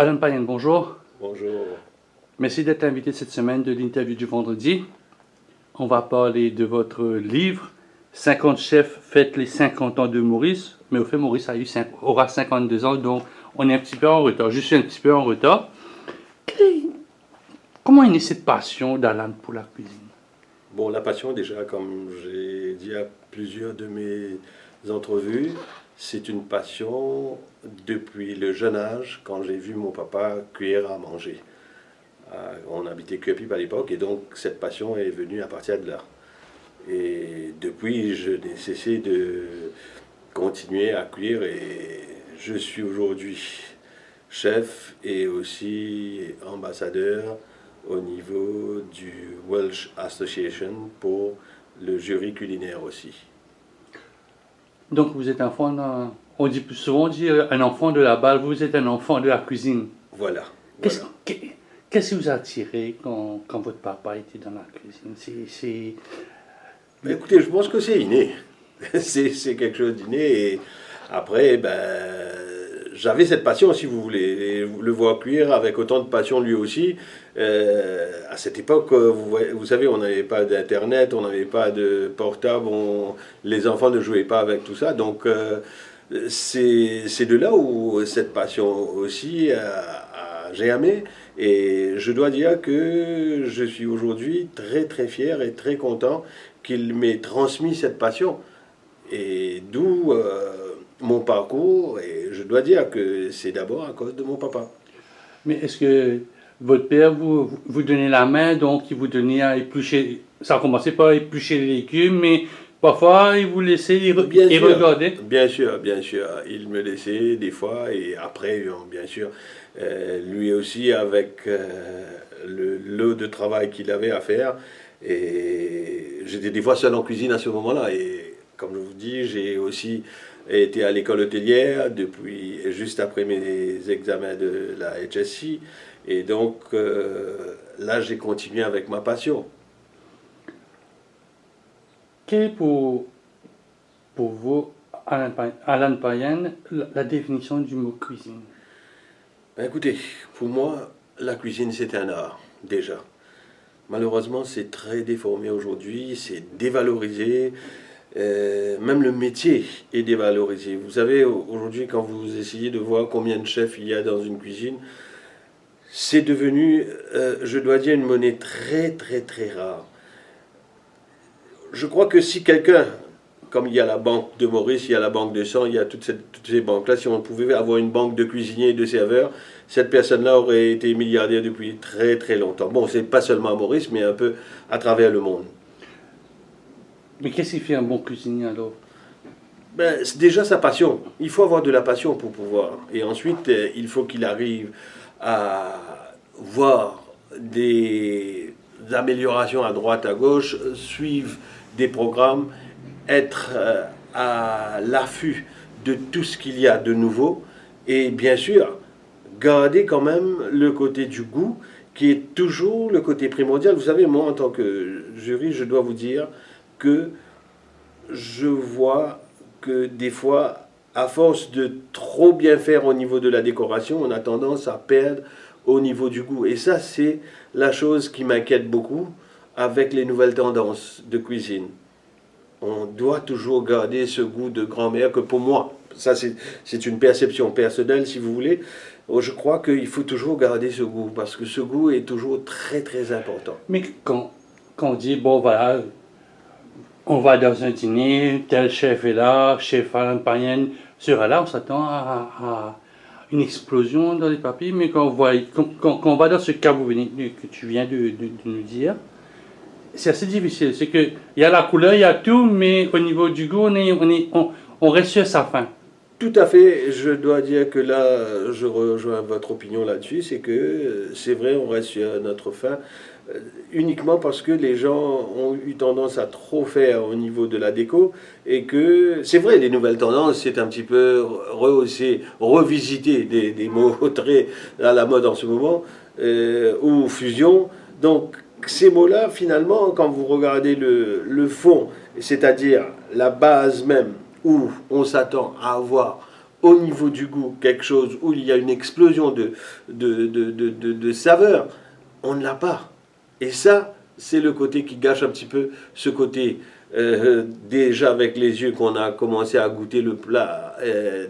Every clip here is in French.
Alan Payen, bonjour. Bonjour. Merci d'être invité cette semaine de l'interview du vendredi. On va parler de votre livre 50 chefs fêtent les 50 ans de Maurice. Mais au fait, Maurice aura 52 ans, donc on est un petit peu en retard. Je suis un petit peu en retard. Comment est née cette passion d'Alan pour la cuisine? Bon, la passion, déjà, comme j'ai dit à plusieurs de mes entrevues, c'est une passion depuis le jeune âge, quand j'ai vu mon papa cuire à manger. On habitait Cuepipe à l'époque, et donc cette passion est venue à partir de là. Et depuis, je n'ai cessé de continuer à cuire, et je suis aujourd'hui chef et aussi ambassadeur au niveau du Welsh Association pour le jury culinaire aussi. Donc vous êtes on dit plus souvent, on dit un enfant de la balle, vous êtes un enfant de la cuisine. Voilà. Qu'est-ce voilà. qu'est-ce qui vous a attiré quand votre papa était dans la cuisine? Ben, écoutez, je pense que c'est inné. C'est quelque chose d'inné. Et après, j'avais cette passion, si vous voulez. Et le voir cuire avec autant de passion lui aussi. À cette époque, vous savez, on n'avait pas d'internet, on n'avait pas de portable, les enfants ne jouaient pas avec tout ça. Donc, c'est de là où cette passion aussi a germé. Et je dois dire que je suis aujourd'hui très très fier et très content qu'il m'ait transmis cette passion. Et d'où mon parcours. Et je dois dire que c'est d'abord à cause de mon papa. Mais est-ce que votre père vous donnait la main, donc il vous donnait à éplucher, ça a commencé par éplucher les légumes, mais parfois il vous laissait y regarder? Bien sûr, bien sûr. Il me laissait des fois et après, bien sûr, lui aussi avec le lot de travail qu'il avait à faire. Et j'étais des fois seul en cuisine à ce moment-là. Et comme je vous dis, j'ai aussi été à l'école hôtelière depuis juste après mes examens de la HSC. Et donc là, j'ai continué avec ma passion. Quelle est pour vous, Alan Payen, la définition du mot cuisine? Ben écoutez, pour moi, la cuisine, c'est un art, déjà. Malheureusement, c'est très déformé aujourd'hui, c'est dévalorisé. Même le métier est dévalorisé. Vous savez, aujourd'hui, quand vous essayez de voir combien de chefs il y a dans une cuisine, c'est devenu, je dois dire, une monnaie très, très, très rare. Je crois que si quelqu'un, comme il y a la banque de Maurice, il y a la banque de sang, il y a toutes ces banques-là, si on pouvait avoir une banque de cuisiniers et de serveurs, cette personne-là aurait été milliardaire depuis très très longtemps. Bon, c'est pas seulement à Maurice, mais un peu à travers le monde. Mais qu'est-ce qui fait un bon cuisinier alors? Ben, c'est déjà sa passion. Il faut avoir de la passion pour pouvoir. Et ensuite, il faut qu'il arrive à voir des améliorations à droite, à gauche, suivre des programmes, être à l'affût de tout ce qu'il y a de nouveau et bien sûr garder quand même le côté du goût qui est toujours le côté primordial. Vous savez, moi en tant que jury, je dois vous dire que je vois que des fois, à force de trop bien faire au niveau de la décoration, on a tendance à perdre au niveau du goût. Et ça, c'est la chose qui m'inquiète beaucoup avec les nouvelles tendances de cuisine. On doit toujours garder ce goût de grand-mère que pour moi, ça c'est une perception personnelle si vous voulez, je crois qu'il faut toujours garder ce goût parce que ce goût est toujours très très important. Mais quand on dit, bon voilà, on va dans un dîner, tel chef est là, chef Alan Payen sera là, on s'attend à une explosion dans les papiers, mais quand on va dans ce cas que tu viens de nous dire, c'est assez difficile. C'est que il y a la couleur, il y a tout, mais au niveau du goût, on reste sur sa faim. Tout à fait, je dois dire que là, je rejoins votre opinion là-dessus, c'est que c'est vrai, on reste sur notre faim, uniquement parce que les gens ont eu tendance à trop faire au niveau de la déco, et que, c'est vrai, les nouvelles tendances, c'est un petit peu rehausser, revisiter des mots très à la mode en ce moment, ou fusion, donc ces mots-là, finalement, quand vous regardez le fond, c'est-à-dire la base même, où on s'attend à avoir au niveau du goût, quelque chose où il y a une explosion de saveurs, on ne l'a pas. Et ça, c'est le côté qui gâche un petit peu ce côté. Déjà avec les yeux qu'on a commencé à goûter le plat,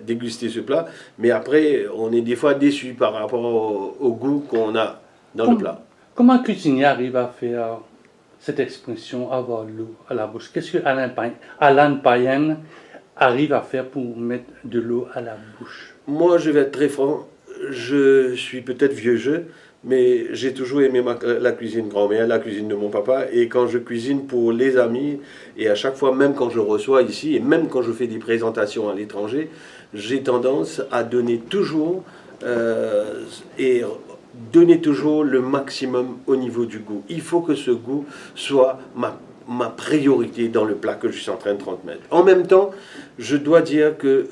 déguster ce plat, mais après on est des fois déçu par rapport au goût qu'on a dans le plat. Comment un cuisinier arrive à faire cette expression avoir l'eau à la bouche? Qu'est-ce que Alan Payen arrive à faire pour mettre de l'eau à la bouche? Moi, je vais être très franc, je suis peut-être vieux jeu, mais j'ai toujours aimé la cuisine grand-mère, la cuisine de mon papa, et quand je cuisine pour les amis, et à chaque fois, même quand je reçois ici, et même quand je fais des présentations à l'étranger, j'ai tendance à donner toujours, et donner toujours le maximum au niveau du goût. Il faut que ce goût soit ma priorité dans le plat que je suis en train de transmettre. En même temps, je dois dire que,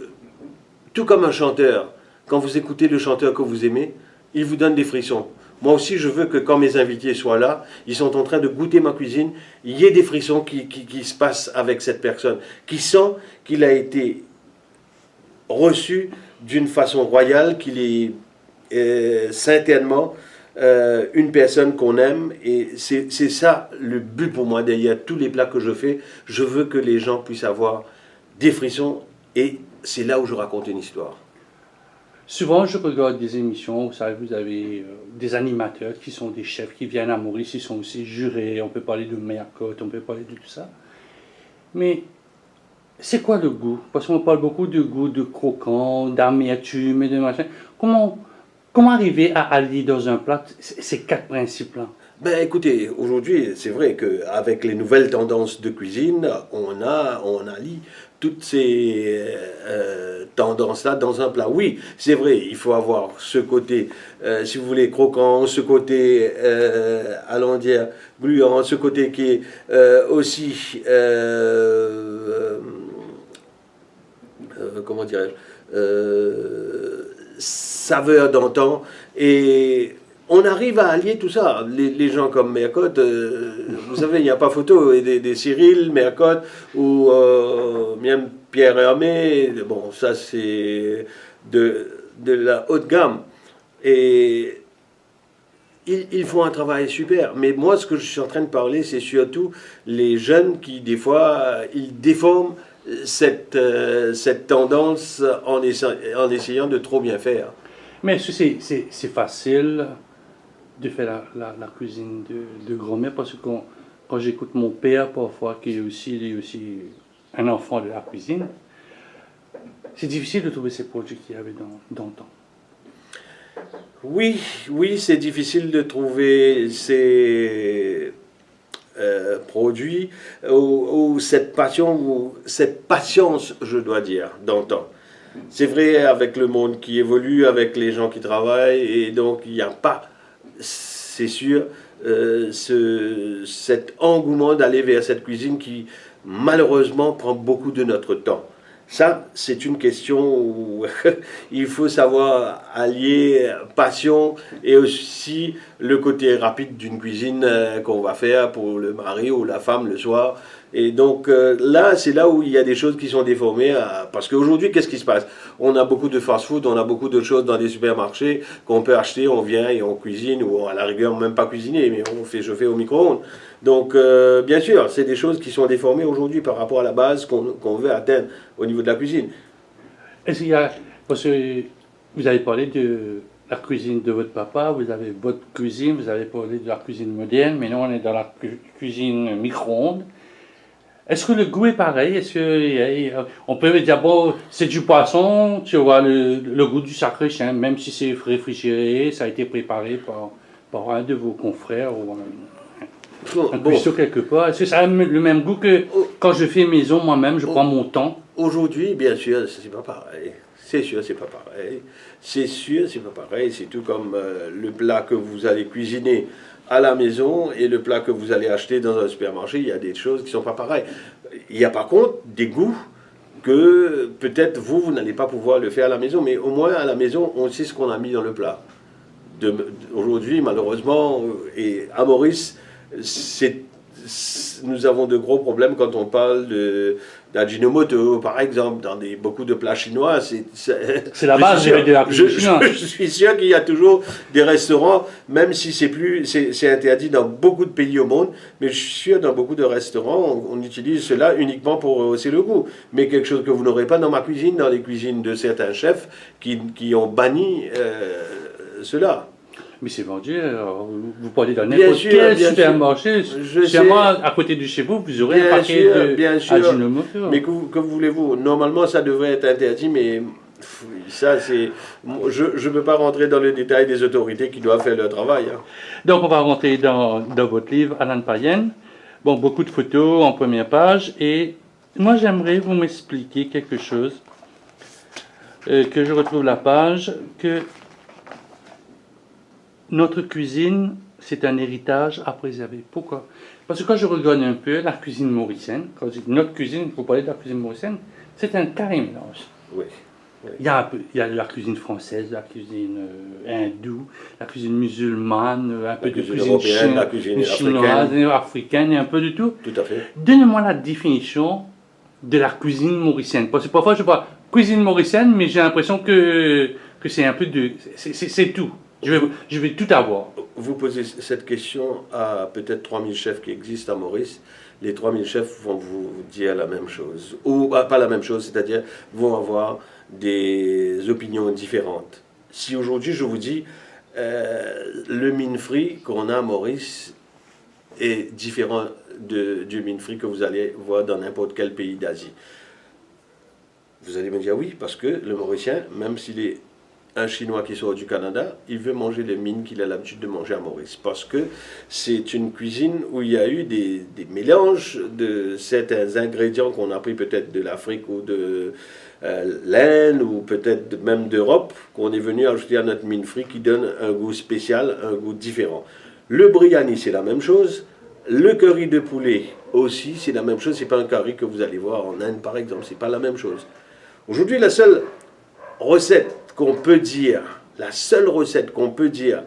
tout comme un chanteur, quand vous écoutez le chanteur que vous aimez, il vous donne des frissons. Moi aussi, je veux que quand mes invités soient là, ils sont en train de goûter ma cuisine, il y ait des frissons qui se passent avec cette personne, qui sent qu'il a été reçu d'une façon royale, qu'il est certainement une personne qu'on aime. Et c'est ça le but pour moi derrière tous les plats que je fais. Je veux que les gens puissent avoir des frissons, et c'est là où je raconte une histoire. Souvent, je regarde des émissions, vous avez des animateurs qui sont des chefs qui viennent à Maurice, ils sont aussi jurés, on peut parler de Mercotte, on peut parler de tout ça. Mais c'est quoi le goût? Parce qu'on parle beaucoup de goût, de croquant, d'amertume et de machin. Comment arriver à allier dans un plat ces quatre principes-là? Ben écoutez, aujourd'hui, c'est vrai qu'avec les nouvelles tendances de cuisine, on allie toutes ces tendances-là dans un plat. Oui, c'est vrai, il faut avoir ce côté, si vous voulez, croquant, ce côté, allons dire, gluant, ce côté qui est aussi, comment dirais-je, saveur d'antan. Et on arrive à allier tout ça. Les gens comme Mercotte, vous savez, il n'y a pas photo. Et des Cyril, Mercotte, ou même Pierre Hermé, bon, ça c'est de la haute gamme. Et ils font un travail super. Mais moi, ce que je suis en train de parler, c'est surtout les jeunes qui, des fois, ils déforment cette tendance en essayant de trop bien faire. Mais est-ce que c'est facile de faire la cuisine de grand-mère? Parce que quand j'écoute mon père, parfois, qui est aussi un enfant de la cuisine, c'est difficile de trouver ces produits qu'il y avait dans le temps. Oui, c'est difficile de trouver ces produits ou cette passion, ou cette patience, je dois dire, d'antan. C'est vrai, avec le monde qui évolue, avec les gens qui travaillent, et donc il n'y a pas, c'est sûr, cet engouement d'aller vers cette cuisine qui, malheureusement, prend beaucoup de notre temps. Ça, c'est une question où il faut savoir allier passion et aussi le côté rapide d'une cuisine qu'on va faire pour le mari ou la femme le soir. Et donc là, c'est là où il y a des choses qui sont déformées. Parce qu'aujourd'hui, qu'est-ce qui se passe? On a beaucoup de fast-food, on a beaucoup de choses dans des supermarchés qu'on peut acheter, on vient et on cuisine, ou à la rigueur, même pas cuisiner, mais on fait chauffer au micro-ondes. Donc, bien sûr, c'est des choses qui sont déformées aujourd'hui par rapport à la base qu'on veut atteindre au niveau de la cuisine. Est-ce qu'il y a, parce que vous avez parlé de la cuisine de votre papa, vous avez votre cuisine, vous avez parlé de la cuisine moderne, mais nous on est dans la cuisine micro-ondes. Est-ce que le goût est pareil? Est-ce que on peut dire, bon, c'est du poisson, tu vois le goût du sacré chien, même si c'est réfrigéré, ça a été préparé par un de vos confrères ou un cuistot quelque part. Est-ce que ça a le même goût que quand je fais maison moi-même, je prends mon temps? Aujourd'hui, bien sûr, c'est pas pareil. C'est sûr, c'est pas pareil. C'est sûr, c'est pas pareil. C'est tout comme le plat que vous allez cuisiner à la maison et le plat que vous allez acheter dans un supermarché. Il y a des choses qui sont pas pareilles. Il y a par contre des goûts que peut-être vous n'allez pas pouvoir le faire à la maison, mais au moins à la maison, on sait ce qu'on a mis dans le plat. Aujourd'hui, malheureusement, et à Maurice, nous avons de gros problèmes quand on parle d'Ajinomoto, par exemple, dans beaucoup de plats chinois. C'est la base de la cuisine chinoise. Je suis sûr qu'il y a toujours des restaurants, même si c'est interdit dans beaucoup de pays au monde, mais je suis sûr dans beaucoup de restaurants, on utilise cela uniquement pour hausser le goût. Mais quelque chose que vous n'aurez pas dans ma cuisine, dans les cuisines de certains chefs qui ont banni cela. Mais c'est vendu, vous pouvez aller dans n'importe quel supermarché, sûrement à côté de chez vous, vous aurez un paquet de Ajinomoto. Mais que voulez-vous? Normalement, ça devrait être interdit, mais ça, c'est... Je ne peux pas rentrer dans le détail des autorités qui doivent faire leur travail. Hein. Donc, on va rentrer dans votre livre, Alan Payen. Bon, beaucoup de photos en première page, et moi, j'aimerais vous m'expliquer quelque chose, que je retrouve la page, que... Notre cuisine, c'est un héritage à préserver. Pourquoi? Parce que quand je regarde un peu la cuisine mauricienne, quand je dis notre cuisine, il faut parler de la cuisine mauricienne, c'est un carré mélange. Oui. Il y a la cuisine française, la cuisine hindoue, la cuisine musulmane, un peu de cuisine chinoise, africaine, et un peu de tout. Tout à fait. Donnez-moi la définition de la cuisine mauricienne. Parce que parfois, je vois cuisine mauricienne, mais j'ai l'impression que c'est un peu de... C'est tout. Je vais tout avoir. Vous posez cette question à peut-être 3000 chefs qui existent à Maurice. Les 3000 chefs vont vous dire la même chose. Ou pas la même chose, c'est-à-dire vont avoir des opinions différentes. Si aujourd'hui je vous dis le mine free qu'on a à Maurice est différent du mine free que vous allez voir dans n'importe quel pays d'Asie, vous allez me dire oui, parce que le Mauricien, même s'il est un Chinois qui sort du Canada, il veut manger les mines qu'il a l'habitude de manger à Maurice. Parce que c'est une cuisine où il y a eu des mélanges de certains ingrédients qu'on a pris peut-être de l'Afrique ou de l'Inde ou peut-être même d'Europe, qu'on est venu ajouter à notre mine free qui donne un goût spécial, un goût différent. Le biryani, c'est la même chose. Le curry de poulet aussi, c'est la même chose. C'est pas un curry que vous allez voir en Inde, par exemple. C'est pas la même chose. Aujourd'hui, la seule recette qu'on peut dire, la seule recette qu'on peut dire,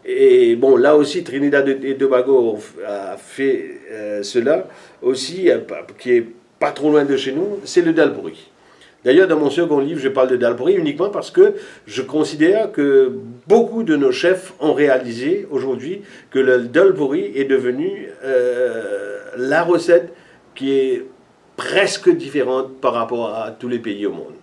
et bon, là aussi, Trinidad et Tobago a fait cela aussi, qui est pas trop loin de chez nous, c'est le dal pourri. D'ailleurs, dans mon second livre, je parle de dal pourri uniquement parce que je considère que beaucoup de nos chefs ont réalisé aujourd'hui que le dal pourri est devenu la recette qui est presque différente par rapport à tous les pays au monde.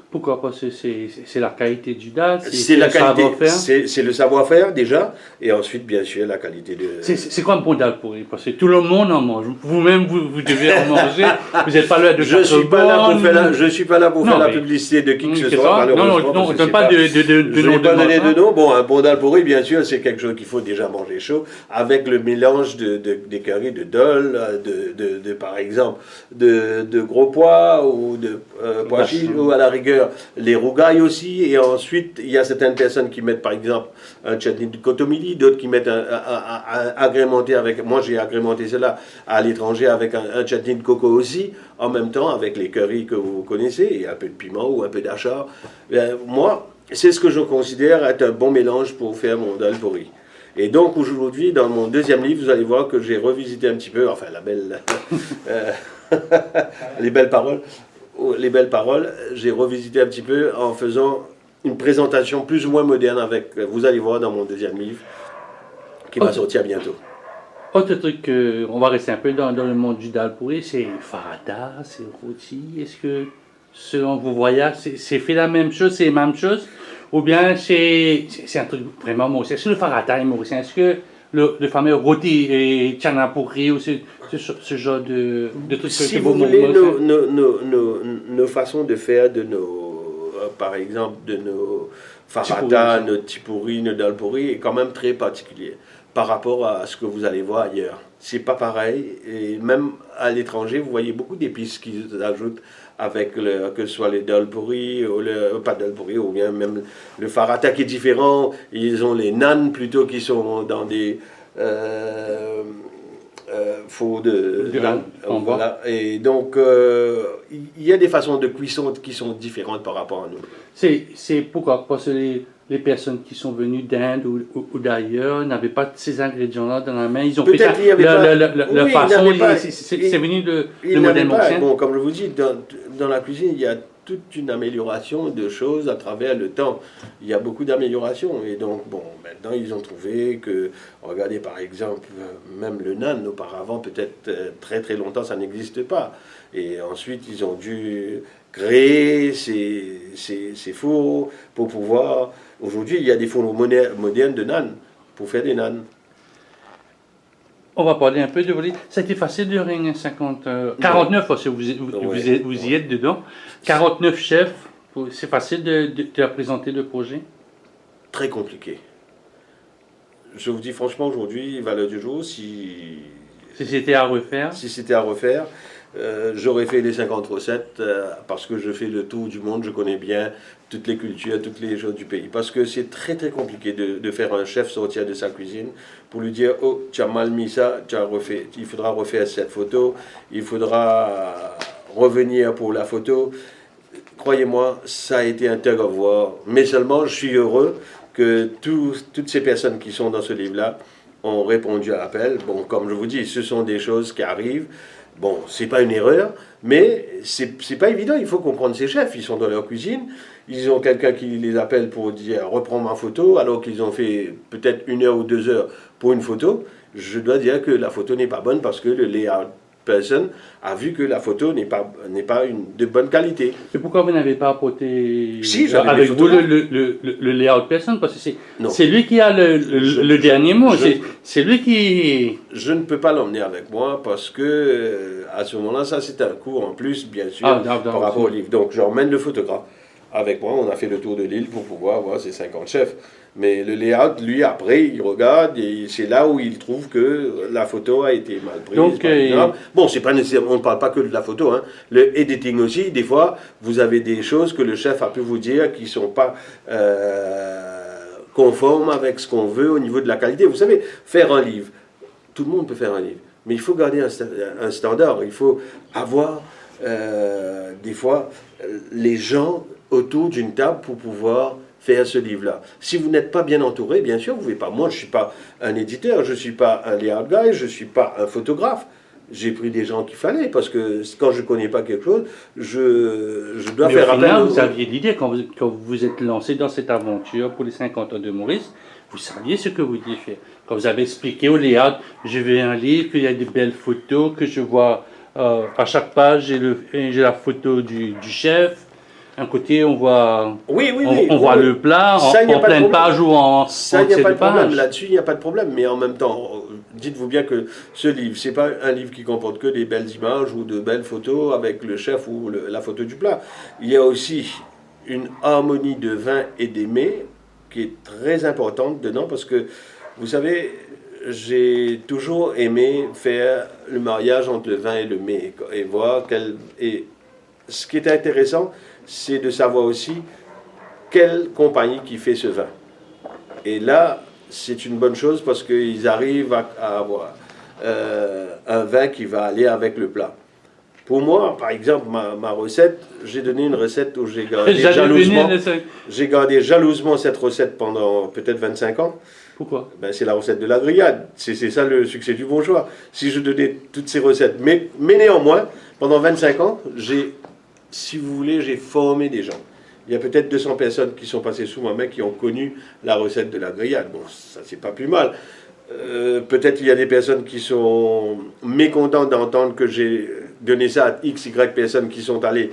Pourquoi? Parce que c'est la qualité du dal, c'est le savoir-faire. C'est le savoir-faire déjà, et ensuite bien sûr la qualité de... C'est quoi un bon dal pourri? Parce que tout le monde en mange. Vous-même, vous devez en manger. Vous n'êtes pas là de Je ne suis pas là pour faire la publicité de qui que ce soit, malheureusement. Non, on ne donne pas de nom. Je ne vais pas donner de nom. Bon, un bon dal pourri, bien sûr, c'est quelque chose qu'il faut déjà manger chaud, avec le mélange des currys de dol, par exemple, de gros pois ou de pois chiches, ou à la rigueur les rougailles aussi, et ensuite il y a certaines personnes qui mettent par exemple un chutney de kotomili, d'autres qui mettent agrémenté avec, moi j'ai agrémenté cela à l'étranger avec un chutney de coco aussi, en même temps avec les currys que vous connaissez, et un peu de piment ou un peu d'achar. Moi, c'est ce que je considère être un bon mélange pour faire mon dal pourri. Et donc aujourd'hui, dans mon deuxième livre, vous allez voir que j'ai revisité un petit peu, enfin la belle... les belles paroles, j'ai revisité un petit peu en faisant une présentation plus ou moins moderne avec, vous allez voir dans mon deuxième livre, qui va sortir bientôt. Autre truc, on va rester un peu dans le monde du dal pourri, c'est farata, c'est rôti. Est-ce que, selon vos voyages, c'est fait la même chose, c'est la même chose, ou bien c'est un truc vraiment mauricien? Est-ce que le farata est mauricien? Est-ce que le fameux rôti et tchana pourri ou ce genre de trucs si vous voulez, nos façons de faire de nos, par exemple, de nos farata, nos tipuri, nos dal pourri est quand même très particulier par rapport à ce que vous allez voir ailleurs. C'est pas pareil, et même à l'étranger, vous voyez beaucoup d'épices qu'ils ajoutent avec que ce soit les dal pourri, ou pas dal pourri, ou bien même le farata qui est différent. Ils ont les nanes plutôt qui sont dans des faux de voilà. Et donc il y a des façons de cuisson qui sont différentes par rapport à nous. C'est pourquoi? Parce que les personnes qui sont venues d'Inde ou d'ailleurs n'avaient pas ces ingrédients-là dans la main. Ils ont Peut-être fait qu'il y avait pas. la Oui, façon, pas. c'est venu de Il le n'avait modèle pas. Moxien. Bon, comme je vous dis, dans la cuisine, il y a toute une amélioration de choses à travers le temps. Il y a beaucoup d'améliorations. Et donc, bon, maintenant, ils ont trouvé que, regardez par exemple, même le nan, auparavant, peut-être très très longtemps, ça n'existe pas. Et ensuite, ils ont dû créer ces fours pour pouvoir. Aujourd'hui, il y a des fours modernes de nan pour faire des nan. On va parler un peu de vos livres. Ça a été facile de réunir 49, parce que vous y êtes dedans. 49 chefs, c'est facile de présenter le projet? Très compliqué. Je vous dis franchement, aujourd'hui, valeur du jour, si c'était à refaire? Si c'était à refaire, j'aurais fait les 50 recettes parce que je fais le tour du monde, je connais bien toutes les cultures, toutes les choses du pays. Parce que c'est très très compliqué de faire un chef sortir de sa cuisine pour lui dire: oh, tu as mal mis ça, tu as refait, il faudra refaire cette photo, il faudra revenir pour la photo. Croyez-moi, ça a été un tug of war. Mais seulement, je suis heureux que toutes ces personnes qui sont dans ce livre-là ont répondu à l'appel. Bon, comme je vous dis, ce sont des choses qui arrivent. Bon, c'est pas une erreur, mais c'est pas évident. Il faut comprendre ces chefs. Ils sont dans leur cuisine. Ils ont quelqu'un qui les appelle pour dire: reprends ma photo, alors qu'ils ont fait peut-être 1 heure ou 2 heures pour une photo. Je dois dire que la photo n'est pas bonne parce que le layout person a vu que la photo n'est pas de bonne qualité. Et pourquoi vous n'avez pas apporté avec vous le layout person? Parce que c'est lui qui a le dernier mot. C'est lui qui... Je ne peux pas l'emmener avec moi parce que à ce moment-là, ça c'est un cours en plus, bien sûr, par rapport au livre. Donc j'emmène le photographe avec moi. On a fait le tour de l'île pour pouvoir voir ces 50 chefs. Mais le layout, lui, après, il regarde et c'est là où il trouve que la photo a été mal prise. Donc, bon, c'est pas nécessairement, on ne parle pas que de la photo. Hein. Le editing aussi, des fois, vous avez des choses que le chef a pu vous dire qui ne sont pas conformes avec ce qu'on veut au niveau de la qualité. Vous savez, faire un livre, tout le monde peut faire un livre. Mais il faut garder un standard. Il faut avoir, des fois, les gens autour d'une table pour pouvoir faire ce livre-là. Si vous n'êtes pas bien entouré, bien sûr, vous ne pouvez pas. Moi, je ne suis pas un éditeur, je ne suis pas un layout guy, je ne suis pas un photographe. J'ai pris des gens qu'il fallait, parce que quand je ne connais pas quelque chose, je dois faire appel. Vous aviez l'idée, quand vous êtes lancé dans cette aventure pour les 50 ans de Maurice, vous saviez ce que vous vouliez faire. Quand vous avez expliqué au layout, je veux un livre, qu'il y a des belles photos, que je vois à chaque page, j'ai la photo du chef. Un côté, on voit, on voit le plat en pleine page ou en ça, il n'y a pas de problème. Là-dessus, il n'y a pas de problème. Mais en même temps, dites-vous bien que ce livre, ce n'est pas un livre qui comporte que des belles images ou de belles photos avec le chef ou la photo du plat. Il y a aussi une harmonie de vin et des mets qui est très importante dedans parce que, vous savez, j'ai toujours aimé faire le mariage entre le vin et le mets et voir et ce qui est intéressant, c'est de savoir aussi quelle compagnie qui fait ce vin. Et là, c'est une bonne chose parce qu'ils arrivent à avoir un vin qui va aller avec le plat. Pour moi, par exemple, ma recette, j'ai donné une recette où j'ai gardé jalousement cette recette pendant peut-être 25 ans. Pourquoi? C'est la recette de la grillade. C'est ça le succès du bourgeois. Si je donnais toutes ces recettes, mais néanmoins, pendant 25 ans, si vous voulez, j'ai formé des gens. Il y a peut-être 200 personnes qui sont passées sous ma main qui ont connu la recette de la grillade. Bon, ça c'est pas plus mal. Peut-être il y a des personnes qui sont mécontentes d'entendre que j'ai donné ça à X, Y personnes qui sont allées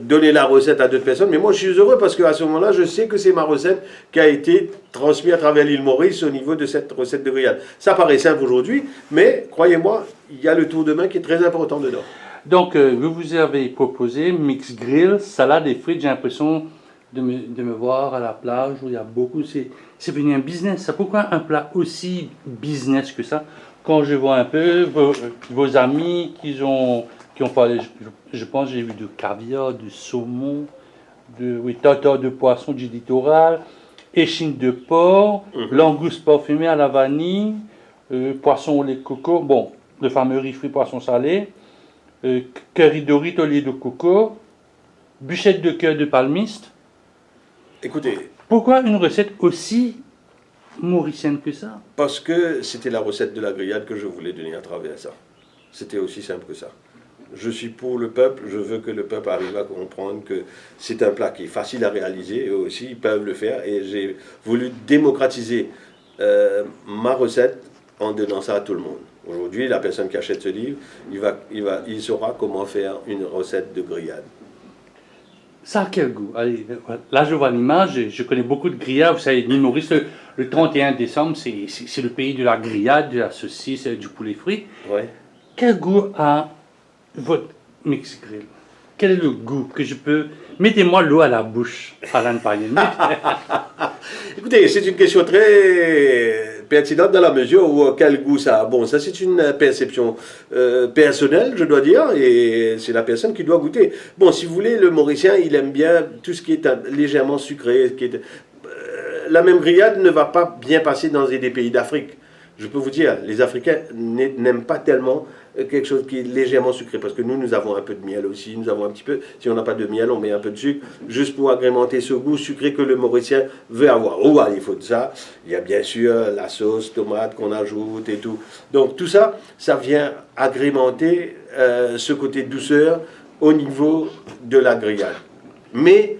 donner la recette à d'autres personnes. Mais moi je suis heureux parce qu'à ce moment-là, je sais que c'est ma recette qui a été transmise à travers l'île Maurice au niveau de cette recette de grillade. Ça paraît simple aujourd'hui, mais croyez-moi, il y a le tour de main qui est très important dedans. Donc, vous avez proposé mix grill, salade et frites. J'ai l'impression de me voir à la plage où il y a beaucoup. C'est devenu un business. Ça, pourquoi un plat aussi business que ça? Quand je vois un peu vos amis qui ont parlé, je pense j'ai vu de caviar, de saumon, tartare de poisson du littoral, échine de porc, langouste parfumée à la vanille, poisson au lait de coco, bon, le fameux riz frit poisson salé. Curry Dorito au lait de coco, bûchette de cœur de palmiste. Écoutez, Pourquoi une recette aussi mauricienne que ça? Parce que c'était la recette de la grillade que je voulais donner à travers ça. C'était aussi simple que ça. Je suis pour le peuple, je veux que le peuple arrive à comprendre que c'est un plat qui est facile à réaliser, et aussi ils peuvent le faire. Et j'ai voulu démocratiser ma recette en donnant ça à tout le monde. Aujourd'hui, la personne qui achète ce livre, il saura comment faire une recette de grillade. Ça a quel goût? Allez, là, je vois l'image, je connais beaucoup de grillades. Vous savez, l'île Maurice, le 31 décembre, c'est le pays de la grillade, de la saucisse, du poulet frit. Ouais. Quel goût a votre mix grill? Quel est le goût que je peux... Mettez-moi l'eau à la bouche, Alan Payen. Écoutez, c'est une question très pertinente dans la mesure où quel goût ça a. Bon, ça c'est une perception personnelle, je dois dire, et c'est la personne qui doit goûter. Bon, si vous voulez, le Mauricien, il aime bien tout ce qui est légèrement sucré. La même grillade ne va pas bien passer dans des pays d'Afrique. Je peux vous dire, les Africains n'aiment pas tellement quelque chose qui est légèrement sucré, parce que nous avons un peu de miel aussi, nous avons un petit peu, si on n'a pas de miel, on met un peu de sucre, juste pour agrémenter ce goût sucré que le Mauricien veut avoir. Oh, il faut de ça. Il y a bien sûr la sauce tomate qu'on ajoute et tout. Donc tout ça, ça vient agrémenter ce côté douceur au niveau de la grillade. Mais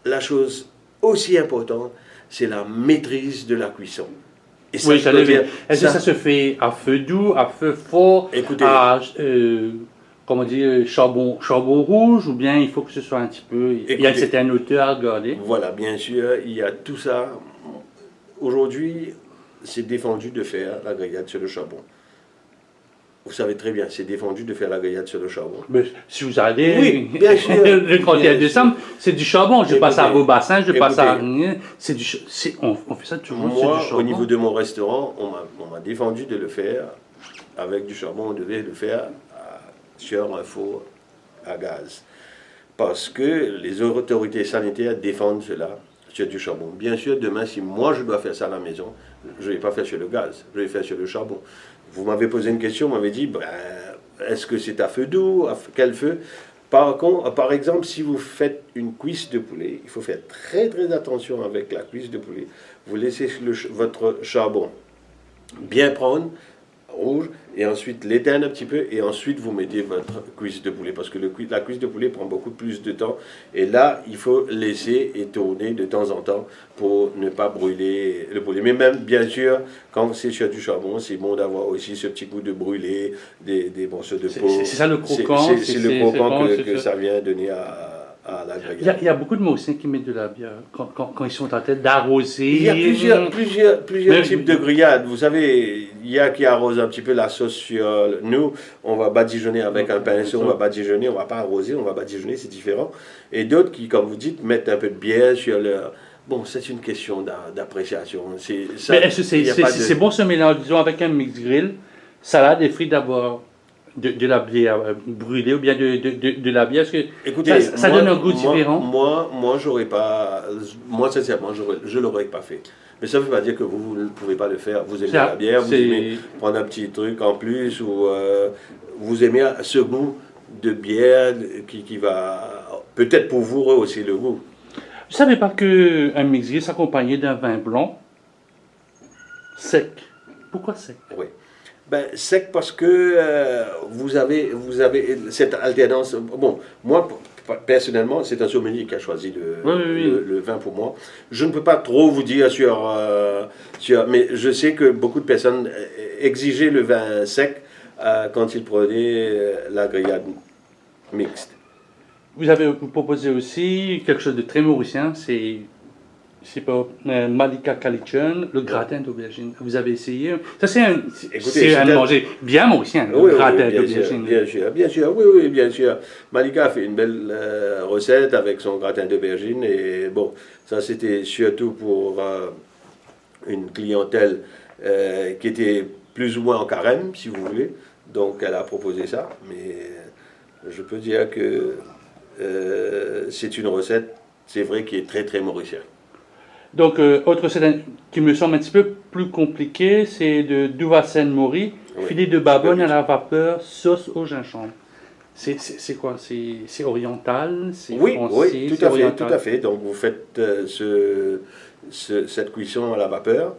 la chose aussi importante, c'est la maîtrise de la cuisson. Et ça, oui, est-ce que ça se fait à feu doux, à feu fort, écoutez, à comment dire, charbon rouge, ou bien il faut que ce soit un petit peu... Écoutez, il y a une certaine hauteur à garder? Voilà, bien sûr, il y a tout ça. Aujourd'hui, c'est défendu de faire la grillade sur le charbon. Vous savez très bien, c'est défendu de faire la grillade sur le charbon. Mais si vous allez, oui, bien sûr, le 31 décembre, c'est du charbon. Je passe à vos bassins, je passe à... On fait ça toujours sur du charbon. Au niveau de mon restaurant, on m'a défendu de le faire avec du charbon. On devait le faire sur un four à gaz. Parce que les autorités sanitaires défendent cela sur du charbon. Bien sûr, demain, si moi je dois faire ça à la maison, je ne vais pas faire sur le gaz, je vais faire sur le charbon. Vous m'avez posé une question, vous m'avez dit, est-ce que c'est à feu doux, à quel feu? Par exemple, si vous faites une cuisse de poulet, il faut faire très très attention avec la cuisse de poulet. Vous laissez votre charbon bien prendre, rouge, et ensuite l'éteindre un petit peu, et ensuite vous mettez votre cuisse de poulet, parce que la cuisse de poulet prend beaucoup plus de temps, et là il faut laisser et tourner de temps en temps pour ne pas brûler le poulet. Mais même bien sûr, quand c'est sur du charbon, c'est bon d'avoir aussi ce petit goût de brûler des morceaux de peau. C'est ça le croquant. C'est le croquant que ça vient donner à la grillade. Il y a beaucoup de Mauriciens qui mettent de la bière quand ils sont en tête d'arroser. Il y a plusieurs types de grillades. Vous savez, il y a qui arrosent un petit peu la sauce sur nous. On va badigeonner avec un pinceau, on va badigeonner, on ne va pas arroser, on va badigeonner, c'est différent. Et d'autres qui, comme vous dites, mettent un peu de bière sur leur... Bon, c'est une question d'appréciation. Mais est-ce que c'est bon ce mélange, disons, avec un mix grill, salade et frites d'avoir de la bière brûlée ou bien de la bière? Est-ce que écoutez, ça donne un goût différent? Moi, j'aurais pas... Moi, sincèrement, je ne l'aurais pas fait. Mais ça ne veut pas dire que vous ne pouvez pas le faire. Vous aimez la bière, vous aimez prendre un petit truc en plus, ou vous aimez ce goût de bière qui va peut-être pour vous rehausser le goût. Je ne savais pas qu'un mix grill s'accompagnait d'un vin blanc sec. Pourquoi sec? Oui. Sec parce que vous avez cette alternance. Bon, moi, personnellement, c'est un sommelier qui a choisi le vin pour moi. Je ne peux pas trop vous dire mais je sais que beaucoup de personnes exigeaient le vin sec quand ils prenaient la grillade mixte. Vous avez proposé aussi quelque chose de très mauricien, c'est pas Malika Kalitchen, le gratin d'aubergine. Vous avez essayé? Ça, c'est un manger bien mauricien, le gratin d'aubergine. Bien sûr, oui, bien sûr. Malika a fait une belle recette avec son gratin d'aubergine. Et bon, ça, c'était surtout pour une clientèle qui était plus ou moins en carême, si vous voulez. Donc, elle a proposé ça. Mais je peux dire que c'est une recette, c'est vrai, qui est très, très mauricienne. Donc, autre recette qui me semble un petit peu plus compliquée, c'est de Douvassen Mori, filet de babogne à la vapeur, sauce au gingembre. C'est quoi? C'est oriental? C'est Oui, français? oui, tout c'est à fait, oriental? tout à fait. Donc vous faites cette cuisson à la vapeur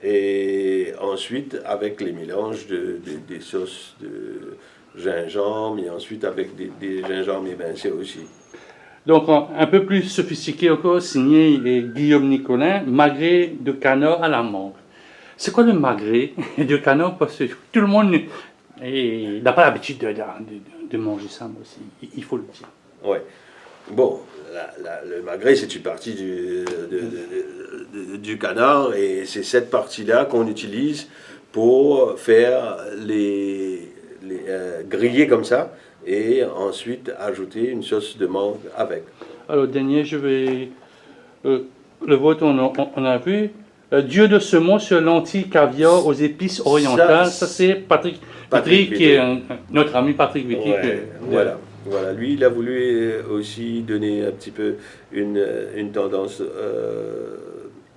et ensuite avec les mélanges des sauces de gingembre et ensuite avec des gingembres émincés aussi. Donc, un peu plus sophistiqué encore, signé Guillaume Nicolin, magret de canard à la menthe. C'est quoi le magret de canard? Parce que tout le monde n'a pas l'habitude de manger ça, mais aussi, il faut le dire. Ouais. Bon, le magret, c'est une partie du canard et c'est cette partie-là qu'on utilise pour faire griller comme ça et ensuite ajouter une sauce de mangue avec. Alors, dernier, je vais. euh, le vote, on a vu. Dieu de saumon sur lentilles caviar aux épices orientales. Ça, c'est Patrick Vitry, qui est notre ami Patrick Vitry. Ouais, voilà. Voilà, lui, il a voulu aussi donner un petit peu une tendance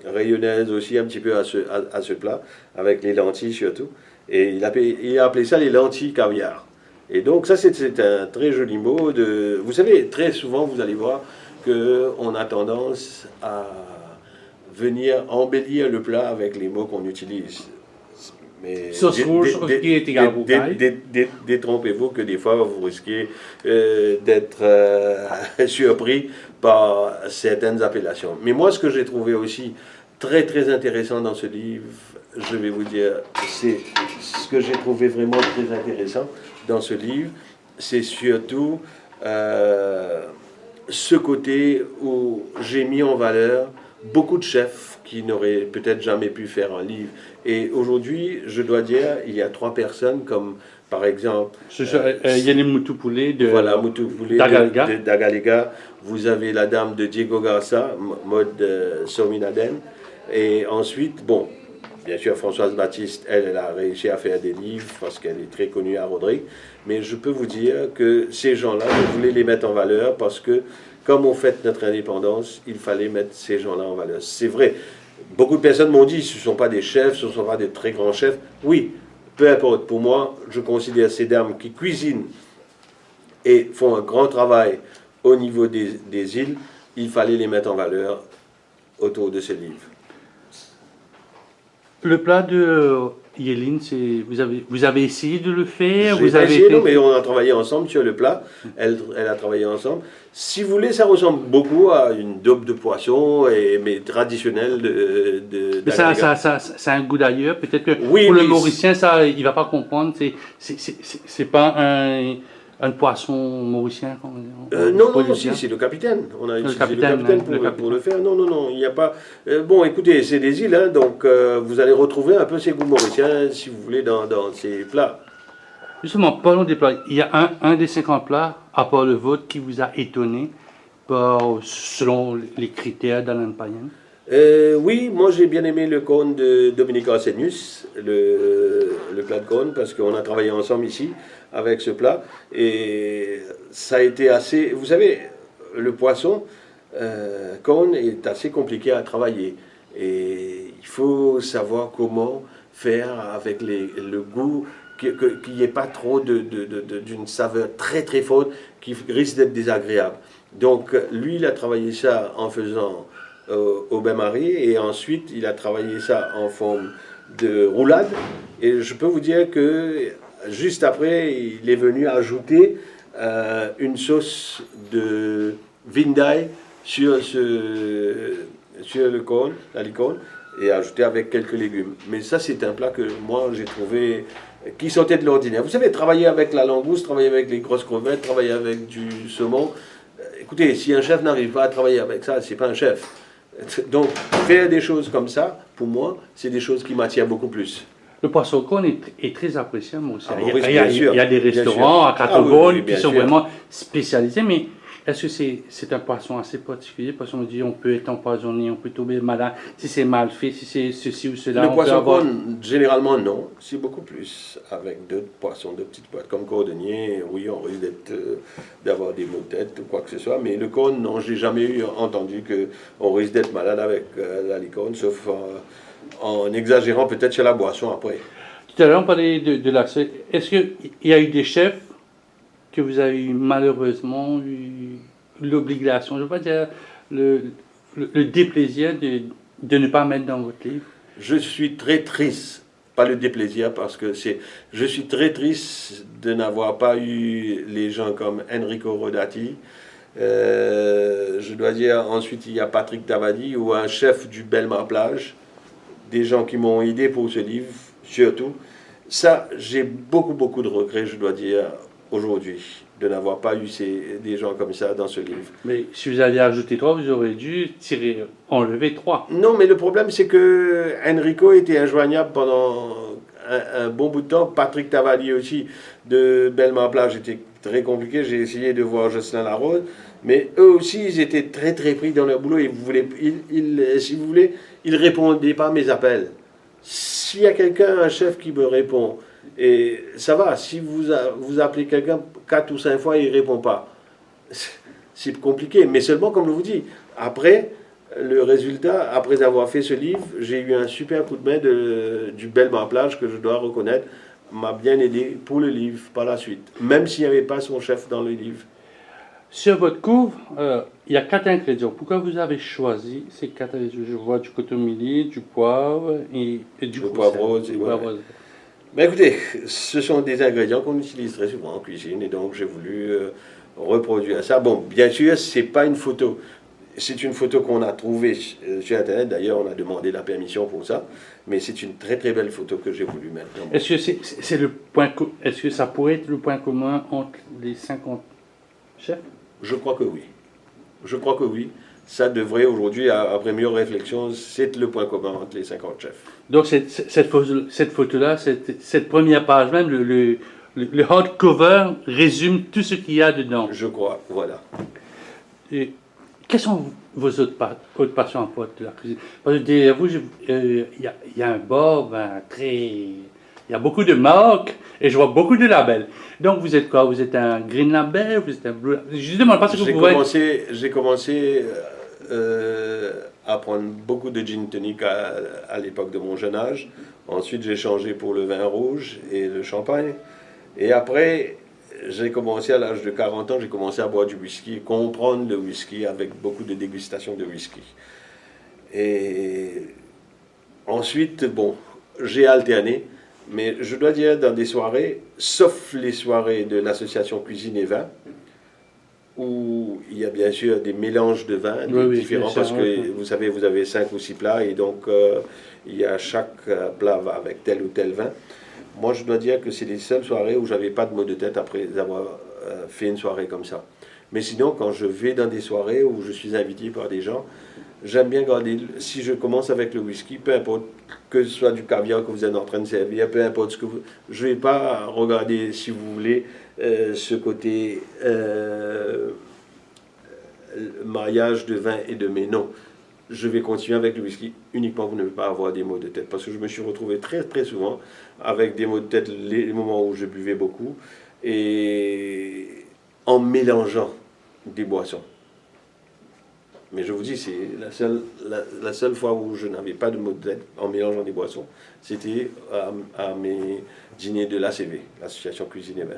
rayonnaise aussi un petit peu à ce plat, avec les lentilles surtout. Et il a appelé ça les lentilles caviar. Et donc ça, c'est un très joli mot. Vous savez, très souvent, vous allez voir qu'on a tendance à venir embellir le plat avec les mots qu'on utilise. Mais Sauce rouge qui est égal détrompez-vous que des fois vous risquez d'être surpris par certaines appellations. Mais moi, ce que j'ai trouvé aussi très très intéressant dans ce livre, je vais vous dire, c'est ce que j'ai trouvé vraiment très intéressant dans ce livre, c'est surtout ce côté où j'ai mis en valeur beaucoup de chefs qui n'auraient peut-être jamais pu faire un livre. Et aujourd'hui, je dois dire, il y a 3 personnes comme, par exemple... Yannick Moutoupoulé de Dagalega. Vous avez la dame de Diego Garça, Maud Sominaden. Et ensuite, bon, bien sûr, Françoise Baptiste, elle a réussi à faire des livres parce qu'elle est très connue à Rodrigue. Mais je peux vous dire que ces gens-là, je voulais les mettre en valeur parce que, comme on fête notre indépendance, il fallait mettre ces gens-là en valeur. C'est vrai. Beaucoup de personnes m'ont dit, ce ne sont pas des chefs, ce ne sont pas des très grands chefs. Oui, peu importe. Pour moi, je considère ces dames qui cuisinent et font un grand travail au niveau des îles, il fallait les mettre en valeur autour de ce livre. Le plat de Yéline, vous avez essayé de le faire? Non, mais on a travaillé ensemble sur le plat. Elle a travaillé ensemble. Si vous voulez, ça ressemble beaucoup à une daube de poisson, mais traditionnelle mais ça a un goût d'ailleurs. Peut-être que oui, pour le Mauricien, il ne va pas comprendre. C'est pas un poisson mauricien. Non, si, c'est le capitaine. On a utilisé le capitaine pour le faire. Non, il n'y a pas... bon, écoutez, c'est des îles, hein, donc vous allez retrouver un peu ces goûts mauriciens, si vous voulez, dans ces plats. Justement, parlons des plats. Il y a un des 50 plats, à part le vôtre, qui vous a étonné, selon les critères d'Alain Payen? Oui, moi j'ai bien aimé le cône de Dominique Arsenius, le plat de cône, parce qu'on a travaillé ensemble ici avec ce plat. Et ça a été assez... Vous savez, le poisson, cône, est assez compliqué à travailler. Et il faut savoir comment faire avec le goût, qu'il n'y ait pas trop d'une saveur très très forte qui risque d'être désagréable. Donc lui, il a travaillé ça en faisant au bain-marie et ensuite il a travaillé ça en forme de roulade. Et je peux vous dire que juste après, il est venu ajouter une sauce de vindai sur le cône, la licorne, et ajouter avec quelques légumes. Mais ça, c'est un plat que moi, j'ai trouvé qui sortait de l'ordinaire. Vous savez, travailler avec la langouste, travailler avec les grosses crevettes, travailler avec du saumon. Écoutez, si un chef n'arrive pas à travailler avec ça, c'est pas un chef. Donc, faire des choses comme ça, pour moi, c'est des choses qui m'attirent beaucoup plus. Le poisson cône est très apprécié, moi aussi. Il y a des restaurants à Catogone qui sont vraiment spécialisés, mais est-ce que c'est un poisson assez particulier? Parce qu'on dit on peut être empoisonné, on peut tomber malade, si c'est mal fait, si c'est ceci ou cela. Le poisson cône, généralement non, c'est beaucoup plus. Avec d'autres poissons de petites boîtes comme cordonnier, oui, on risque d'avoir des maux de tête ou quoi que ce soit, mais le cône, non, j'ai jamais entendu qu'on risque d'être malade avec la licorne, sauf en exagérant peut-être sur la boisson après. Tout à l'heure, on parlait de l'accès. Est-ce qu'il y a eu des chefs que vous avez malheureusement eu l'obligation, je ne veux pas dire le déplaisir de ne pas mettre dans votre livre? Je suis très triste, pas le déplaisir, parce que je suis très triste de n'avoir pas eu les gens comme Enrico Rodati. Je dois dire, ensuite il y a Patrick Davadi, ou un chef du Belmar-Plage, des gens qui m'ont aidé pour ce livre, surtout. Ça, j'ai beaucoup de regrets, je dois dire, aujourd'hui, de n'avoir pas eu des gens comme ça dans ce livre. Mais si vous aviez ajouté 3, vous auriez dû enlever 3. Non, mais le problème, c'est que Enrico était injoignable pendant un bon bout de temps. Patrick Tavali aussi, de Belmar-Plage, était très compliqué. J'ai essayé de voir Jocelyn Larose. Mais eux aussi, ils étaient très pris dans leur boulot. Si vous voulez, ils ne répondaient pas à mes appels. S'il y a quelqu'un, un chef qui me répond, et ça va, si vous appelez quelqu'un 4 ou 5 fois, il ne répond pas. C'est compliqué, mais seulement, comme je vous dis, après, le résultat, après avoir fait ce livre, j'ai eu un super coup de main du Belmar-Plage, que je dois reconnaître, m'a bien aidé pour le livre par la suite, même s'il n'y avait pas son chef dans le livre. Sur votre couvre, il y a 4 ingrédients. Pourquoi vous avez choisi ces 4 ingrédients? Je vois du coton-milli, du poivre et du poivre rose. Mais écoutez, ce sont des ingrédients qu'on utilise très souvent en cuisine, et donc j'ai voulu reproduire ça. Bon, bien sûr, c'est pas une photo. C'est une photo qu'on a trouvée sur Internet. D'ailleurs, on a demandé la permission pour ça. Mais c'est une très belle photo que j'ai voulu mettre. Est-ce que est-ce que ça pourrait être le point commun entre les 50 chefs? Je crois que oui. Je crois que oui. Ça devrait aujourd'hui, après mieux réflexion, c'est le point commun entre les 50 chefs. Donc cette photo-là, cette première page même, le hardcover résume tout ce qu'il y a dedans. Je crois, voilà. Et quelles sont vos autres passions en pote de la cuisine? Parce que derrière vous, il y a un bord il y a beaucoup de marques et je vois beaucoup de labels. Donc vous êtes quoi? Vous êtes un green label? Vous êtes un blue label? Je demande pas ce que vous pouvez. J'ai commencé à prendre beaucoup de gin tonic à l'époque de mon jeune âge. Ensuite, j'ai changé pour le vin rouge et le champagne. Et après, j'ai commencé à l'âge de 40 ans, j'ai commencé à boire du whisky, comprendre le whisky avec beaucoup de dégustation de whisky. Et ensuite, bon, j'ai alterné. Mais je dois dire, dans des soirées, sauf les soirées de l'association Cuisine et Vin, où il y a bien sûr des mélanges de vins différents, parce que vous savez, vous avez 5 ou 6 plats, et donc il y a chaque plat va avec tel ou tel vin. Moi, je dois dire que c'est les seules soirées où j'avais pas de maux de tête après avoir fait une soirée comme ça. Mais sinon, quand je vais dans des soirées où je suis invité par des gens, j'aime bien garder, si je commence avec le whisky, peu importe que ce soit du caviar que vous êtes en train de servir, peu importe ce que vous... Je ne vais pas regarder, si vous voulez, ce côté mariage de vin et de mets. Non, je vais continuer avec le whisky uniquement pour ne pas avoir des maux de tête. Parce que je me suis retrouvé très souvent avec des maux de tête les moments où je buvais beaucoup et en mélangeant des boissons. Mais je vous dis, c'est la seule fois où je n'avais pas de maux de tête en mélangeant des boissons, c'était à mes dîners de l'ACV, l'Association Cuisine et Vin.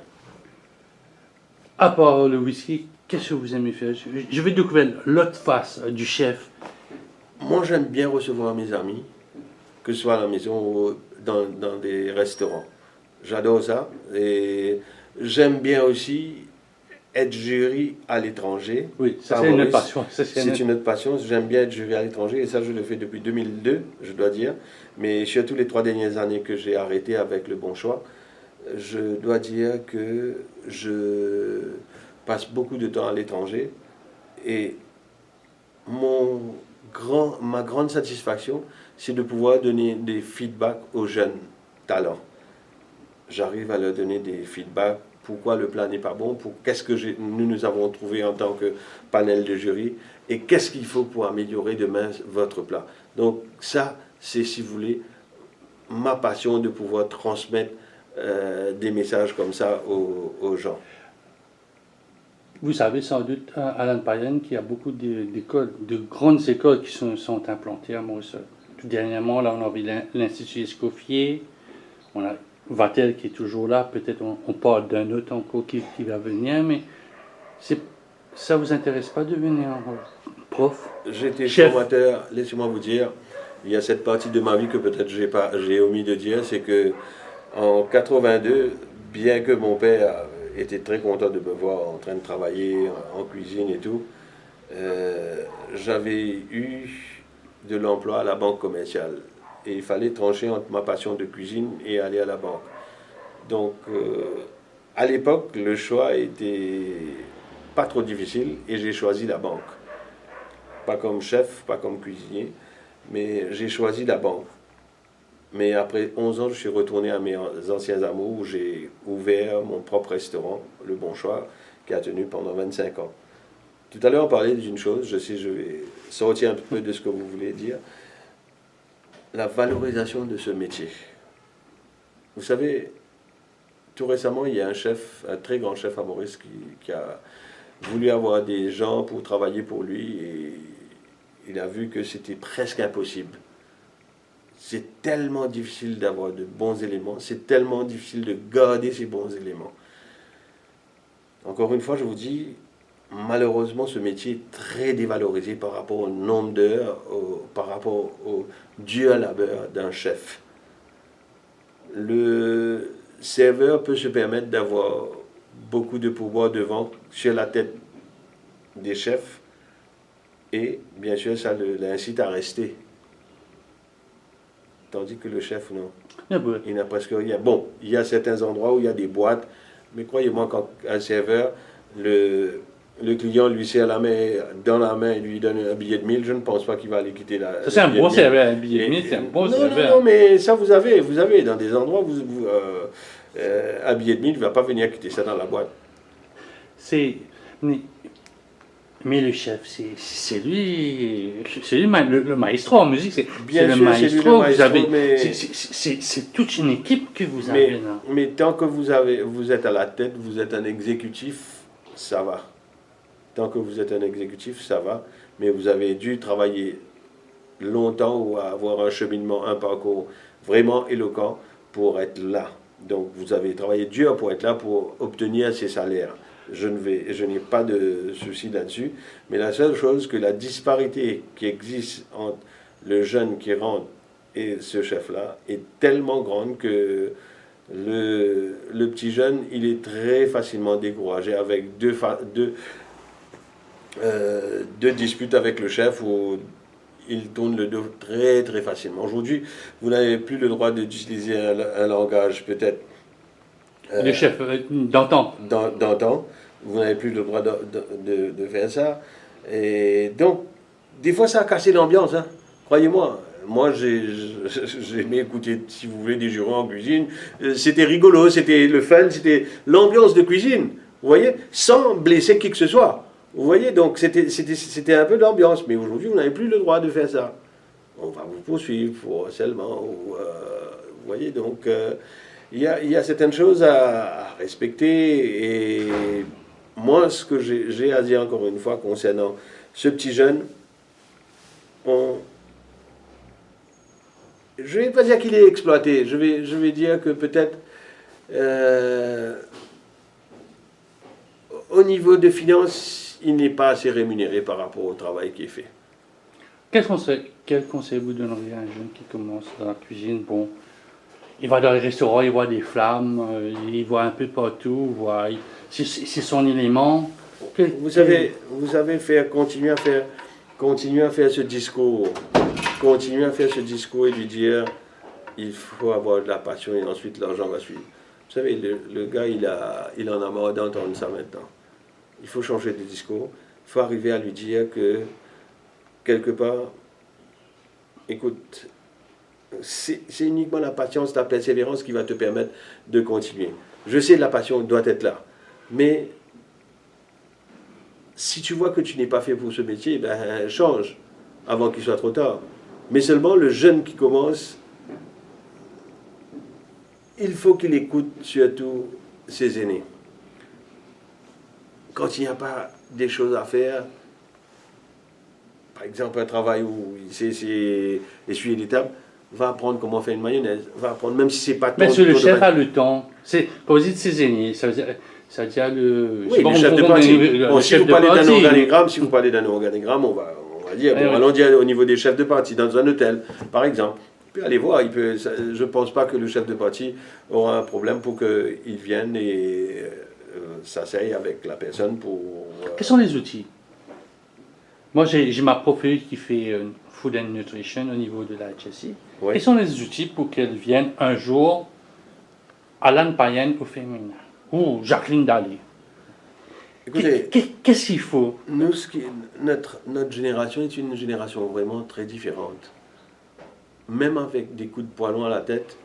À part le whisky, qu'est-ce que vous aimez faire? Je vais découvrir l'autre face du chef. Moi, j'aime bien recevoir mes amis, que ce soit à la maison ou dans des restaurants. J'adore ça. Et j'aime bien aussi être jury à l'étranger. Oui, ça c'est une autre passion. C'est une autre passion. J'aime bien être jury à l'étranger et ça je le fais depuis 2002, je dois dire. Mais surtout les 3 dernières années que j'ai arrêté avec le Bon Choix, je dois dire que je passe beaucoup de temps à l'étranger et ma grande satisfaction, c'est de pouvoir donner des feedbacks aux jeunes talents. J'arrive à leur donner des feedbacks. Pourquoi le plat n'est pas bon, qu'est-ce que nous avons trouvé en tant que panel de jury, et qu'est-ce qu'il faut pour améliorer demain votre plat. Donc ça, c'est, si vous voulez, ma passion de pouvoir transmettre des messages comme ça aux gens. Vous savez sans doute, Alain Payen, qu'il y a beaucoup d'écoles, de grandes écoles qui sont implantées à Montréal. Tout dernièrement, là, on a vu l'Institut Escoffier, on a Vatel qui est toujours là, peut-être on parle d'un autre encore qui va venir, mais ça vous intéresse pas de devenir prof, J'étais chef? formateur, laissez-moi vous dire, il y a cette partie de ma vie que peut-être j'ai omis de dire, c'est que en 82, bien que mon père était très content de me voir en train de travailler en cuisine et tout, j'avais eu de l'emploi à la banque commerciale. Et il fallait trancher entre ma passion de cuisine et aller à la banque. Donc, à l'époque, le choix était pas trop difficile et j'ai choisi la banque. Pas comme chef, pas comme cuisinier, mais j'ai choisi la banque. Mais après 11 ans, je suis retourné à mes anciens amours où j'ai ouvert mon propre restaurant, Le Bon Choix, qui a tenu pendant 25 ans. Tout à l'heure, on parlait d'une chose, je sais, je vais sortir un peu de ce que vous voulez dire, la valorisation de ce métier. Vous savez, tout récemment, il y a un chef, un très grand chef à Maurice qui a voulu avoir des gens pour travailler pour lui et il a vu que c'était presque impossible. C'est tellement difficile d'avoir de bons éléments, c'est tellement difficile de garder ces bons éléments. Encore une fois, je vous dis, malheureusement, ce métier est très dévalorisé par rapport au nombre d'heures, par rapport au dur labeur d'un chef. Le serveur peut se permettre d'avoir beaucoup de pouvoir de vente sur la tête des chefs et bien sûr ça l'incite à rester. Tandis que le chef, non. Il n'a presque rien. Bon, il y a certains endroits où il y a des boîtes, mais croyez-moi, quand un serveur, le client lui serre la main dans la main et lui donne un billet de 1000, je ne pense pas qu'il va aller quitter la. Ça, c'est un bon serveur, un billet de 1000, c'est un bon serveur. Non, mais ça, vous avez dans des endroits, un billet de 1000, il ne va pas venir quitter ça dans la boîte. Mais le chef, c'est lui le maestro en musique, c'est Bien le sûr, c'est lui le maestro. Vous avez, mais c'est toute une équipe que vous avez là. mais tant que vous êtes à la tête, vous êtes un exécutif, ça va. Tant que vous êtes un exécutif, ça va. Mais vous avez dû travailler longtemps ou avoir un cheminement, un parcours vraiment éloquent pour être là. Donc vous avez travaillé dur pour être là, pour obtenir ces salaires. Je n'ai pas de souci là-dessus. Mais la seule chose, que la disparité qui existe entre le jeune qui rentre et ce chef-là est tellement grande que le petit jeune, il est très facilement découragé avec deux disputes avec le chef où il tourne le dos très très facilement. Aujourd'hui, vous n'avez plus le droit d'utiliser un langage peut-être Le chef, d'antan. d'antan. Vous n'avez plus le droit de faire ça. Et donc, des fois, ça a cassé l'ambiance. Hein. Croyez-moi. Moi, j'ai aimé écouter, si vous voulez, des jurons en cuisine. C'était rigolo, c'était le fun, c'était l'ambiance de cuisine. Vous voyez, sans blesser qui que ce soit. Vous voyez, donc c'était un peu d'ambiance. Mais aujourd'hui, vous n'avez plus le droit de faire ça. On va vous poursuivre pour harcèlement. Vous voyez, donc il y a certaines choses à respecter. Et moi, ce que j'ai à dire encore une fois concernant ce petit jeune, je ne vais pas dire qu'il est exploité, je vais dire que peut-être au niveau de finances, il n'est pas assez rémunéré par rapport au travail qui est fait. Quel conseil vous donneriez à un jeune qui commence dans la cuisine? Bon, il va dans les restaurants, il voit des flammes, il voit un peu partout, c'est son élément. Vous savez, continuer à faire ce discours, continuer à faire ce discours et lui dire il faut avoir de la passion et ensuite l'argent va suivre. Vous savez, le gars, il en a marre d'entendre ça maintenant. Il faut changer de discours. Il faut arriver à lui dire que, quelque part, écoute, c'est uniquement la patience, la persévérance qui va te permettre de continuer. Je sais, la passion doit être là. Mais si tu vois que tu n'es pas fait pour ce métier, ben, change avant qu'il soit trop tard. Mais seulement le jeune qui commence, il faut qu'il écoute surtout ses aînés. Quand il n'y a pas des choses à faire, par exemple un travail où il sait essuyer les tables, va apprendre comment faire une mayonnaise, va apprendre, même si c'est pas Mais ton si le ton chef domaine. a le temps, quand vous dites saisonnier, ça veut dire le. Oui, le chef de combien parti. le Bon, si chef vous de parlez d'un parti. organigramme, si vous parlez d'un organigramme, on va dire, Oui, bon, oui. allons dire au niveau des chefs de parti, dans un hôtel, par exemple. Il peut aller voir, je ne pense pas que le chef de parti aura un problème pour qu'il vienne et s'asseye avec la personne pour... Quels sont les outils? Moi, j'ai ma profil qui fait Food and Nutrition au niveau de la HSI. oui. Quels sont les outils pour qu'elle vienne un jour à l'Anne Payen au féminin? Ou Jacqueline Daly? Écoutez, Qu'est-ce qu'il faut? nous, notre génération est une génération vraiment très différente. Même avec des coups de poing à la tête,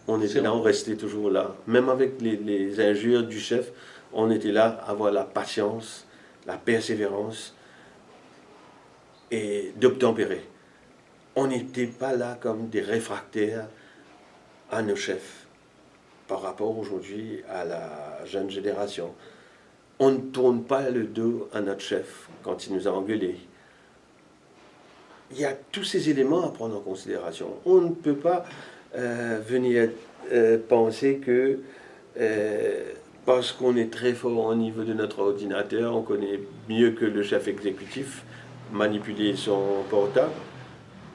on était là, on restait toujours là. Même avec les injures du chef, on était là, à avoir la patience, la persévérance et d'obtempérer. On n'était pas là comme des réfractaires à nos chefs par rapport aujourd'hui à la jeune génération. On ne tourne pas le dos à notre chef quand il nous a engueulés. Il y a tous ces éléments à prendre en considération. On ne peut pas venir penser que parce qu'on est très fort au niveau de notre ordinateur, on connaît mieux que le chef exécutif manipuler son portable,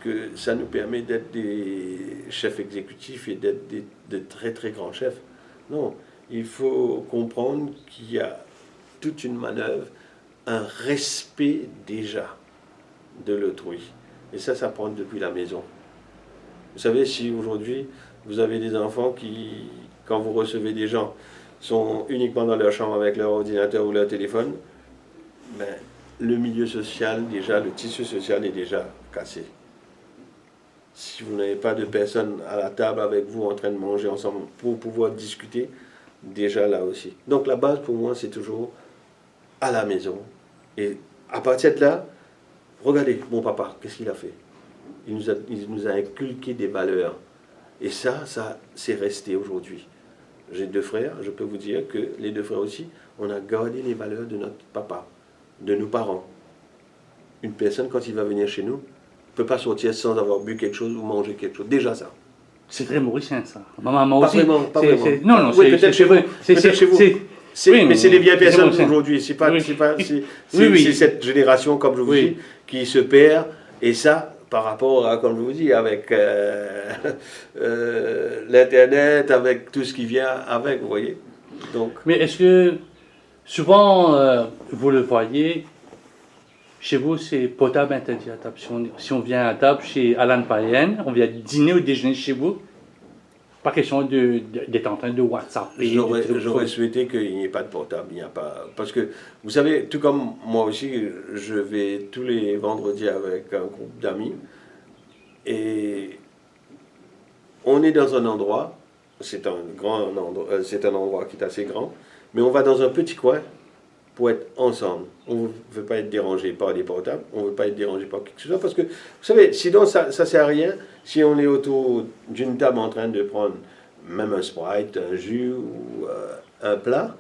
que ça nous permet d'être des chefs exécutifs et d'être de très très grands chefs. Non, il faut comprendre qu'il y a toute une manœuvre, un respect déjà de l'autrui. Et ça prend depuis la maison. Vous savez, si aujourd'hui, vous avez des enfants qui, quand vous recevez des gens, sont uniquement dans leur chambre avec leur ordinateur ou leur téléphone, ben, le milieu social, déjà, le tissu social est déjà cassé. Si vous n'avez pas de personnes à la table avec vous en train de manger ensemble pour pouvoir discuter, déjà là aussi. Donc la base pour moi, c'est toujours à la maison. Et à partir de là, regardez, mon papa, qu'est-ce qu'il a fait? Il nous a inculqué des valeurs. Et ça c'est resté aujourd'hui. J'ai 2 frères, je peux vous dire que les 2 frères aussi, on a gardé les valeurs de notre papa, de nos parents. Une personne, quand il va venir chez nous, ne peut pas sortir sans avoir bu quelque chose ou manger quelque chose. Déjà ça. C'est très mauricien, ça. Ma maman Pas aussi. vraiment, pas vraiment. Non, non, Oui, peut-être chez vous. Peut-être chez vous. Mais c'est les vieilles personnes aujourd'hui. C'est cette génération, comme je vous dis, qui se perd. Et ça, par rapport à, comme je vous dis, avec l'Internet, avec tout ce qui vient avec, vous voyez. Donc. Mais est-ce que, souvent, vous le voyez, chez vous, c'est potable interdit à table. Si on vient à table chez Alan Payen, on vient dîner ou déjeuner chez vous, pas question d'être en train de WhatsApp. J'aurais souhaité qu'il n'y ait pas de portable. Il n'y a pas, parce que, vous savez, tout comme moi aussi, je vais tous les vendredis avec un groupe d'amis. Et on est dans un endroit, c'est un endroit qui est assez grand, mais on va dans un petit coin pour être ensemble. On ne veut pas être dérangé par les portables, on ne veut pas être dérangé par quelque chose, parce que, vous savez, sinon ça ne sert à rien si on est autour d'une table en train de prendre même un Sprite, un jus ou un plat,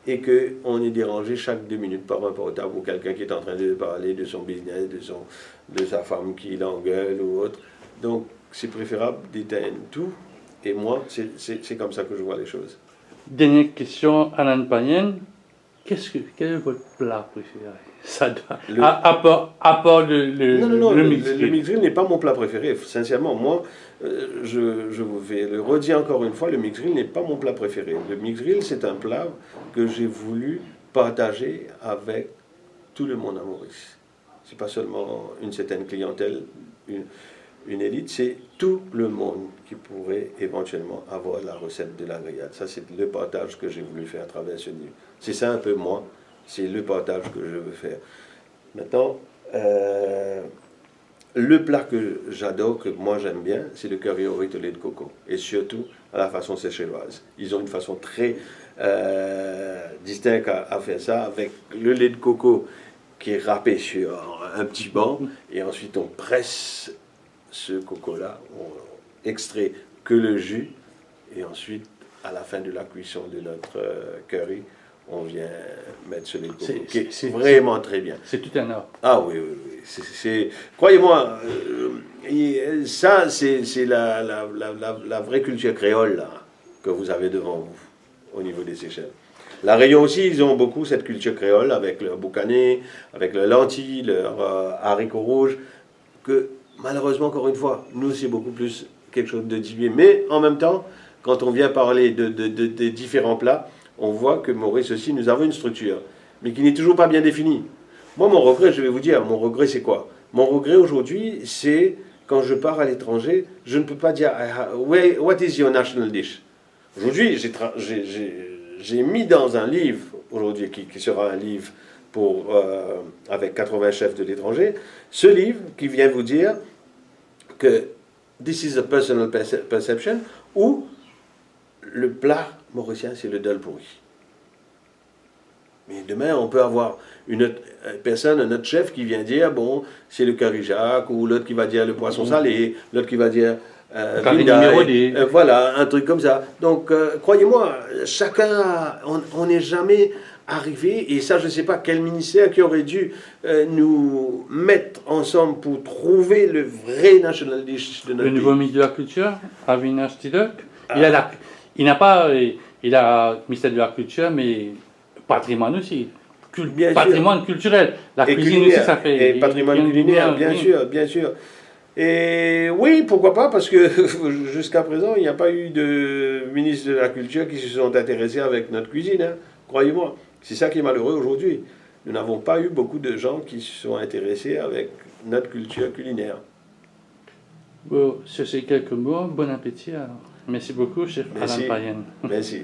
et qu'on est dérangé chaque 2 minutes par un portable ou quelqu'un qui est en train de parler de son business, de sa femme qui l'engueule ou autre. Donc, c'est préférable d'éteindre tout, et moi, c'est comme ça que je vois les choses. Dernière question, Alan Payen. Quel est votre plat préféré? Ça doit, à part le mix grill. Le mix grill n'est pas mon plat préféré. Sincèrement, moi, je vais le redire encore une fois, le mix grill n'est pas mon plat préféré. Le mix grill, c'est un plat que j'ai voulu partager avec tout le monde à Maurice. C'est pas seulement une certaine clientèle, une élite, c'est tout le monde qui pourrait éventuellement avoir la recette de la grillade. Ça, c'est le partage que j'ai voulu faire à travers ce livre. C'est ça un peu moi, c'est le partage que je veux faire. Maintenant, le plat que j'adore, que moi j'aime bien, c'est le curry au riz au lait de coco. Et surtout à la façon séchelloise. Ils ont une façon très distincte à faire ça, avec le lait de coco qui est râpé sur un petit banc, et ensuite on presse ce coco-là, on extrait que le jus, et ensuite, à la fin de la cuisson de notre curry, on vient mettre sur les coco, C'est- qui est c'est- vraiment très bien. C'est tout un art. Ah oui, oui, oui. Croyez-moi, ça, c'est la vraie culture créole là, que vous avez devant vous, au niveau des Seychelles. La Réunion aussi, ils ont beaucoup cette culture créole, avec leur boucané, avec leurs lentilles, leurs haricots rouges, que malheureusement, encore une fois, nous, c'est beaucoup plus quelque chose de dilué. Mais en même temps, quand on vient parler des différents plats, on voit que Maurice aussi, nous avons une structure, mais qui n'est toujours pas bien définie. Moi, mon regret, je vais vous dire, mon regret, c'est quoi? Mon regret aujourd'hui, c'est quand je pars à l'étranger, je ne peux pas dire what is your national dish? Aujourd'hui, j'ai mis dans un livre, aujourd'hui, qui sera un livre avec 80 chefs de l'étranger, ce livre qui vient vous dire que this is a personal perception, ou le plat mauricien, c'est le dal pourri. Mais demain, on peut avoir une autre personne, un autre chef qui vient dire, bon, c'est le curry Jacques, ou l'autre qui va dire le poisson salé, l'autre qui va dire Curry numéro 10. voilà, un truc comme ça. Donc, croyez-moi, chacun, on n'est jamais arrivé, et ça, je ne sais pas quel ministère qui aurait dû nous mettre ensemble pour trouver le vrai national dish de notre Le nouveau pays. ministre de la Culture, Avinash Tidok, il a ministère de la Culture, mais patrimoine aussi. Bien sûr. Patrimoine culturel. La Et cuisine culinaire. aussi, ça fait. Et patrimoine culinaire, bien oui. sûr, bien sûr. Et oui, pourquoi pas, parce que jusqu'à présent, il n'y a pas eu de ministre de la Culture qui se sont intéressés avec notre cuisine, hein, croyez-moi. C'est ça qui est malheureux aujourd'hui. Nous n'avons pas eu beaucoup de gens qui se sont intéressés avec notre culture culinaire. Bon, sur ces quelques mots, bon appétit alors. Merci beaucoup, chef Alain Merci. Payen. Merci.